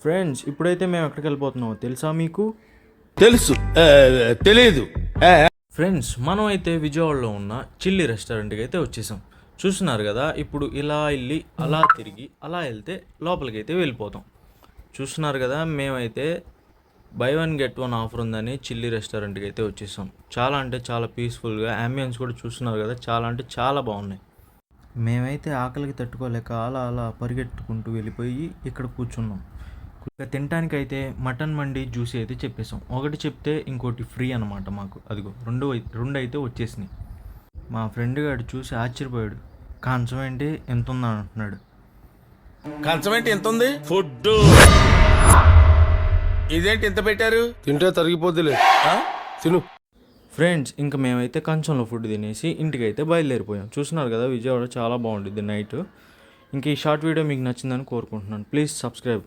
Friends, ఇప్పుడైతే మేము ఎక్కడికి వెళ్ళిపోతున్నామో తెలుసా మీకు? తెలుసు తెలియదు. ఫ్రెండ్స్, మనం అయితే విజయవాడలో ఉన్న చిల్లి రెస్టారెంట్కి అయితే వచ్చేసాం. చూస్తున్నారు కదా, ఇప్పుడు ఇలా వెళ్ళి అలా తిరిగి అలా వెళ్తే లోపలికి అయితే వెళ్ళిపోతాం. చూస్తున్నారు కదా, మేమైతే by one get one offer ఉందని చిల్లి రెస్టారెంట్కి అయితే వచ్చేసాం. చాలా అంటే చాలా పీస్ఫుల్గా, అంబియన్స్ కూడా చూస్తున్నారు కదా, చాలా అంటే చాలా బాగున్నాయి. మేమైతే ఆకలికి తట్టుకోలేక అలా అలా పరిగెత్తుకుంటూ వెళ్ళిపోయి ఇక్కడ కూర్చున్నాం. ఇక తినటానికైతే మటన్ మండి జ్యూసీ అయితే చెప్పేసాం. ఒకటి చెప్తే ఇంకోటి ఫ్రీ అనమాట మాకు. అదిగో రెండు అయితే వచ్చేసినాయి. మా ఫ్రెండ్ గారు చూసి ఆశ్చర్యపోయాడు. కంచం ఏంటి ఎంత ఉందా అంటున్నాడు. కంచం ఏంటి ఎంత ఉంది? ఫుడ్ ఇదేంటి ఎంత పెట్టారు? తింటే తరిగిపోద్దిలే, తిను. ఫ్రెండ్స్, ఇంకా మేమైతే కంచంలో ఫుడ్ తినేసి ఇంటికైతే బయలుదేరిపోయాం. చూస్తున్నారు కదా, విజయవాడ చాలా బాగుంటుంది నైట్. ఇంక ఈ షార్ట్ వీడియో మీకు నచ్చిందని కోరుకుంటున్నాను. Please subscribe.